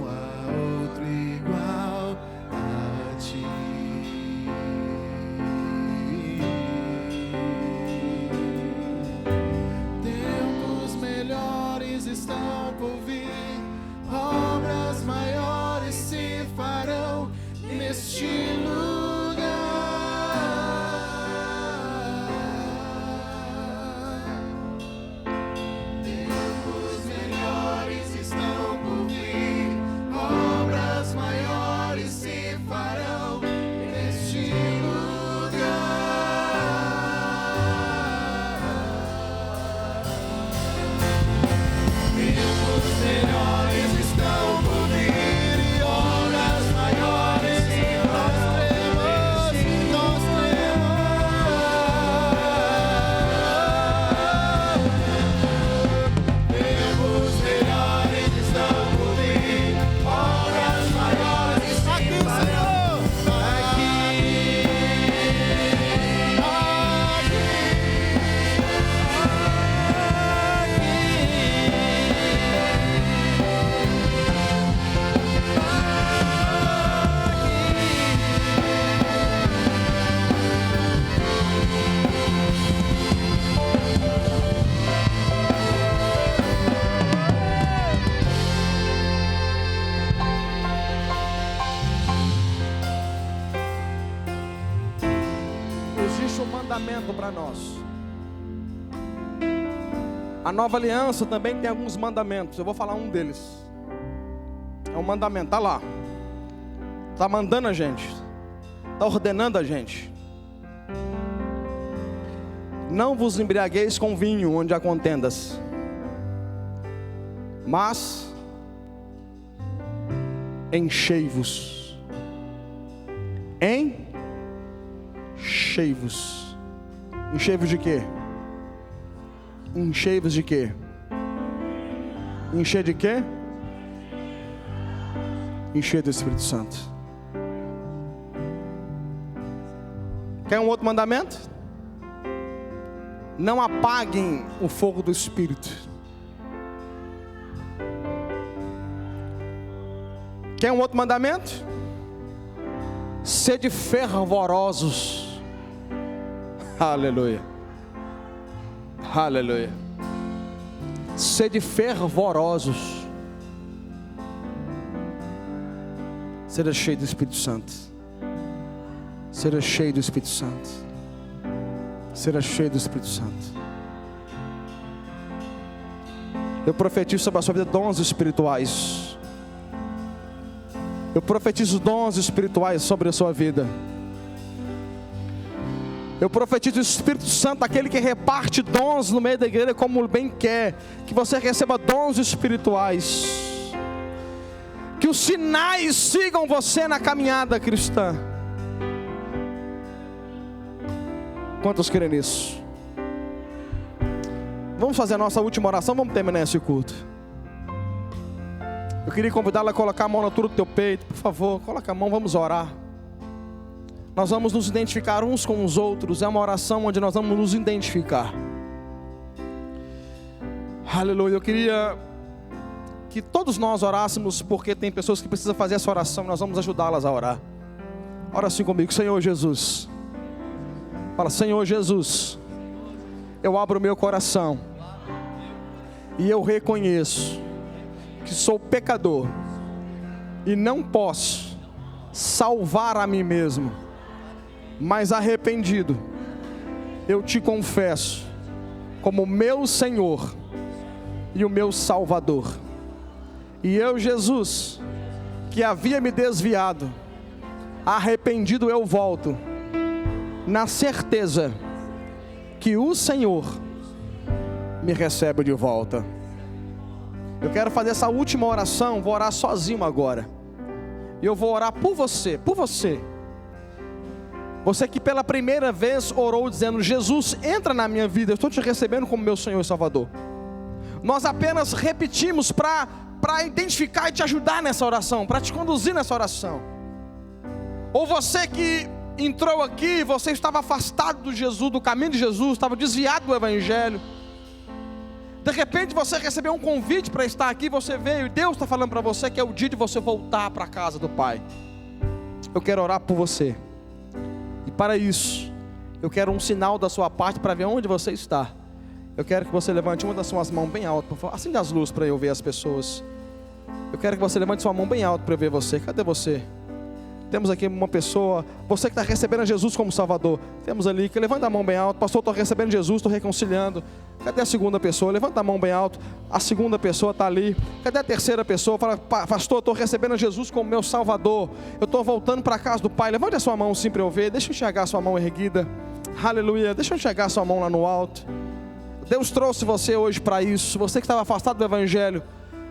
há outro igual a ti. Tempos melhores estão por vir, obras maiores se farão neste lugar. Tempos melhores estão por vir, obras maiores se farão neste lugar. Tempos melhores estão por vir e obras maiores se farão. Nós tempos melhores estão por vir, obras maiores se farão Existe um mandamento para nós. A nova aliança também tem alguns mandamentos. Eu vou falar um deles. É um mandamento, está lá. Está mandando a gente. Está ordenando a gente. Não vos embriagueis com vinho onde há contendas, mas enchei-vos. Enchei-vos. Enchei-vos de quê? Enchei-vos de quê? Encher de quê? Encher do Espírito Santo. Quer um outro mandamento? Não apaguem o fogo do Espírito. Quer um outro mandamento? Sede fervorosos. Aleluia. Aleluia. Sede fervorosos. Seja cheio do Espírito Santo. Seja cheio do Espírito Santo. Seja cheio do Espírito Santo. Eu profetizo sobre a sua vida dons espirituais. Eu profetizo dons espirituais sobre a sua vida. Eu profetizo o Espírito Santo, aquele que reparte dons no meio da igreja como bem quer. Que você receba dons espirituais. Que os sinais sigam você na caminhada cristã. Quantos creem nisso? Vamos fazer a nossa última oração, vamos terminar esse culto. Eu queria convidá-la a colocar a mão na altura do teu peito. Por favor, coloca a mão, vamos orar. Nós vamos nos identificar uns com os outros. É uma oração onde nós vamos nos identificar. Aleluia. Eu queria que todos nós orássemos, porque tem pessoas que precisam fazer essa oração. Nós vamos ajudá-las a orar. Ora assim comigo. Senhor Jesus. Fala, Senhor Jesus, eu abro o meu coração e eu reconheço que sou pecador e não posso salvar a mim mesmo, mas arrependido, eu te confesso como meu Senhor e o meu Salvador. E eu, Jesus, que havia me desviado, arrependido eu volto, na certeza que o Senhor me recebe de volta. Eu quero fazer essa última oração, vou orar sozinho agora. E eu vou orar por você, por você. Você que pela primeira vez orou dizendo, Jesus, entra na minha vida, eu estou te recebendo como meu Senhor e Salvador. Nós apenas repetimos para identificar e te ajudar nessa oração, para te conduzir nessa oração. Ou você que entrou aqui, você estava afastado do Jesus, do caminho de Jesus, estava desviado do Evangelho. De repente você recebeu um convite para estar aqui, você veio e Deus está falando para você que é o dia de você voltar para a casa do Pai. Eu quero orar por você. E para isso, eu quero um sinal da sua parte para ver onde você está. Eu quero que você levante uma das suas mãos bem alto, por favor. Acenda as luzes para eu ver as pessoas. Eu quero que você levante sua mão bem alto para eu ver você. Cadê você? Temos aqui uma pessoa, você que está recebendo Jesus como Salvador. Temos ali, que levanta a mão bem alto. Pastor, estou recebendo Jesus, estou reconciliando. Cadê a segunda pessoa? Levanta a mão bem alto. A segunda pessoa está ali. Cadê a terceira pessoa? Fala, pastor, estou recebendo Jesus como meu Salvador. Eu estou voltando para a casa do Pai. Levante a sua mão sim para eu ver. Deixa eu enxergar a sua mão erguida. Aleluia. Deixa eu enxergar a sua mão lá no alto. Deus trouxe você hoje para isso. Você que estava afastado do Evangelho,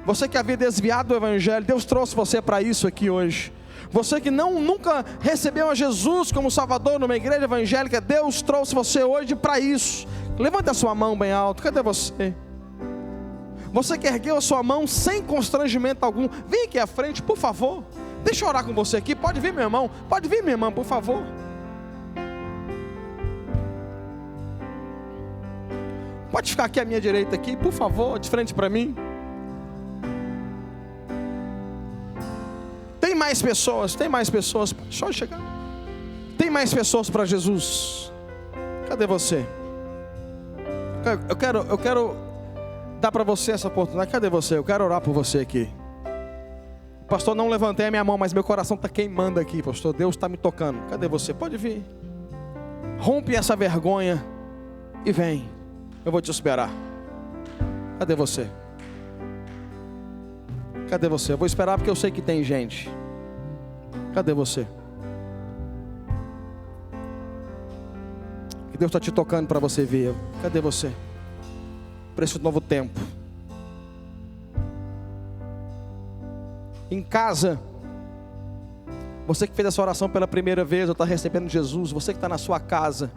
você que havia desviado do Evangelho, Deus trouxe você para isso aqui hoje. Você que nunca recebeu a Jesus como Salvador numa igreja evangélica, Deus trouxe você hoje para isso. Levanta a sua mão bem alto. Cadê você? Você que ergueu a sua mão sem constrangimento algum, vem aqui à frente, por favor. Deixa eu orar com você aqui. Pode vir, meu irmão. Pode vir, minha irmã, por favor. Pode ficar aqui à minha direita aqui, por favor, de frente para mim. Tem mais pessoas, só chegar. Tem mais pessoas para Jesus. Cadê você? Eu quero dar para você essa oportunidade. Cadê você? Eu quero orar por você aqui. Pastor, não levantei a minha mão, mas meu coração está queimando aqui, pastor. Deus está me tocando. Cadê você? Pode vir. Rompe essa vergonha e vem. Eu vou te esperar. Cadê você? Cadê você? Eu vou esperar porque eu sei que tem gente. Cadê você? Que Deus está te tocando para você ver. Cadê você? Para esse novo tempo. Em casa, você que fez essa oração pela primeira vez, ou está recebendo Jesus, você que está na sua casa,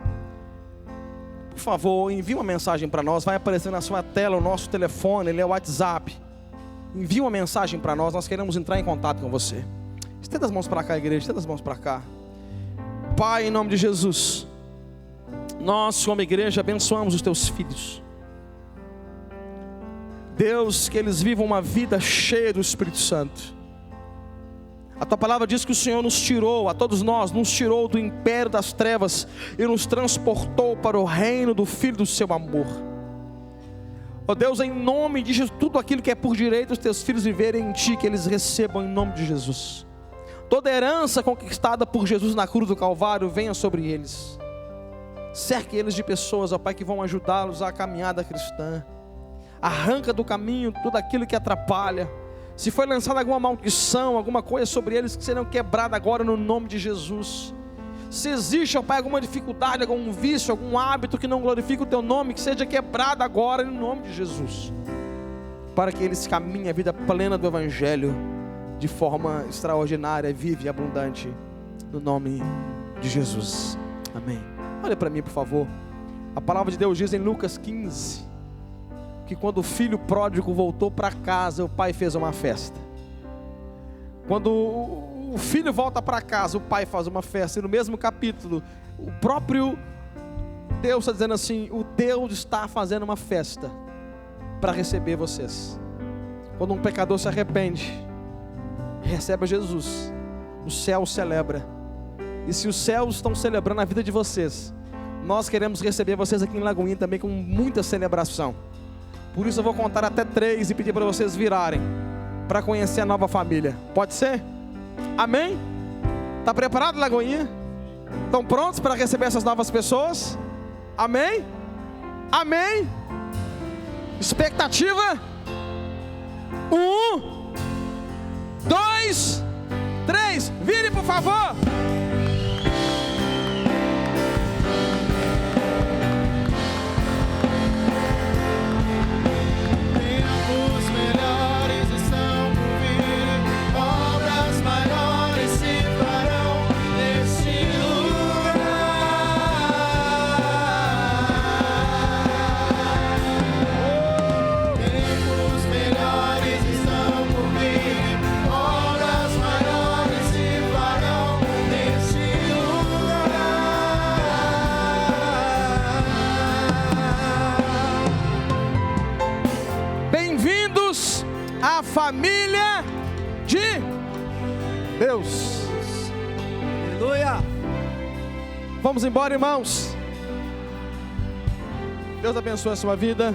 por favor, envie uma mensagem para nós. Vai aparecer na sua tela o nosso telefone, ele é o WhatsApp. Envie uma mensagem para nós, nós queremos entrar em contato com você. Estenda as mãos para cá, igreja, estenda as mãos para cá. Pai, em nome de Jesus, nós como igreja abençoamos os teus filhos. Deus, que eles vivam uma vida cheia do Espírito Santo. A tua palavra diz que o Senhor nos tirou, a todos nós, nos tirou do império das trevas e nos transportou para o reino do Filho do seu amor. Ó Deus, em nome de Jesus, tudo aquilo que é por direito os teus filhos viverem em ti, que eles recebam em nome de Jesus. Toda herança conquistada por Jesus na cruz do Calvário, venha sobre eles. Cerque eles de pessoas, ó Pai, que vão ajudá-los à caminhada cristã. Arranca do caminho tudo aquilo que atrapalha. Se foi lançada alguma maldição, alguma coisa sobre eles, que serão quebradas agora no nome de Jesus. Se existe, ó Pai, alguma dificuldade, algum vício, algum hábito que não glorifica o Teu nome, que seja quebrado agora no nome de Jesus, para que eles caminhem a vida plena do Evangelho, de forma extraordinária, viva e abundante, no nome de Jesus, amém. Olha para mim, por favor. A palavra de Deus diz em Lucas 15, que quando o filho pródigo voltou para casa, o pai fez uma festa. Quando o filho volta para casa, o pai faz uma festa. E no mesmo capítulo, o próprio Deus está dizendo assim: o Deus está fazendo uma festa para receber vocês. Quando um pecador se arrepende, recebe a Jesus, o céu celebra. E se os céus estão celebrando a vida de vocês, nós queremos receber vocês aqui em Lagoinha também com muita celebração. Por isso eu vou contar até 3 e pedir para vocês virarem, para conhecer a nova família. Pode ser? Amém? Está preparado, Lagoinha? Estão prontos para receber essas novas pessoas? Amém? Amém? Expectativa? 1, 2, 3. Vire, por favor. Tempos melhores estão por vir, obras maiores se farão neste lugar. Tempos melhores estão por vir, obras maiores se farão neste lugar. Bem-vindos à família de Deus. Aleluia! Vamos embora, irmãos. Deus abençoe a sua vida.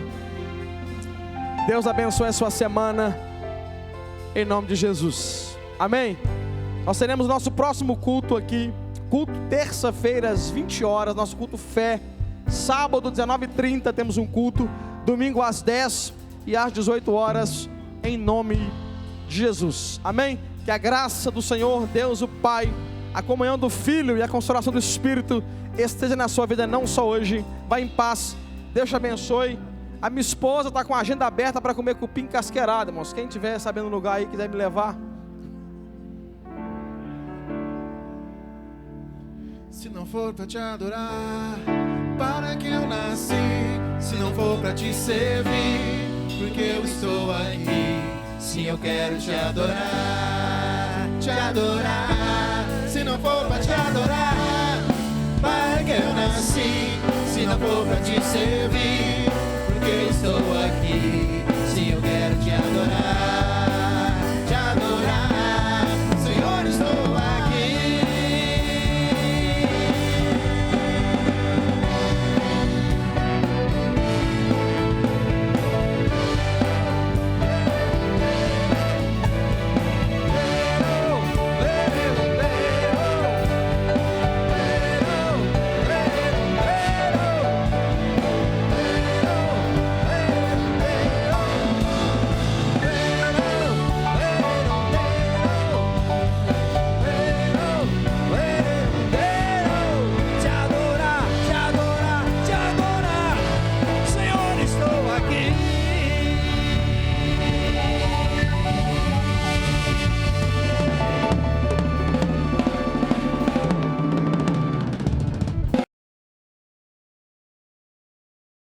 Deus abençoe a sua semana, em nome de Jesus, amém? Nós teremos nosso próximo culto aqui, culto terça-feira às 20 horas, nosso culto fé. Sábado 19h30 temos um culto, domingo às 10 e às 18 horas, em nome de Jesus, amém? Que a graça do Senhor, Deus o Pai, a comunhão do Filho e a consolação do Espírito esteja na sua vida, não só hoje. Vá em paz, Deus te abençoe. A minha esposa está com a agenda aberta para comer cupim casqueirado, irmãos. Quem tiver sabendo o lugar aí, quiser me levar. Se não for pra te adorar, para que eu nasci? Se não for pra te servir, porque eu estou aqui. Sim, eu quero te adorar, te adorar. Se não for pra te adorar, para que eu nasci? Se não for pra te servir, porque eu estou aqui.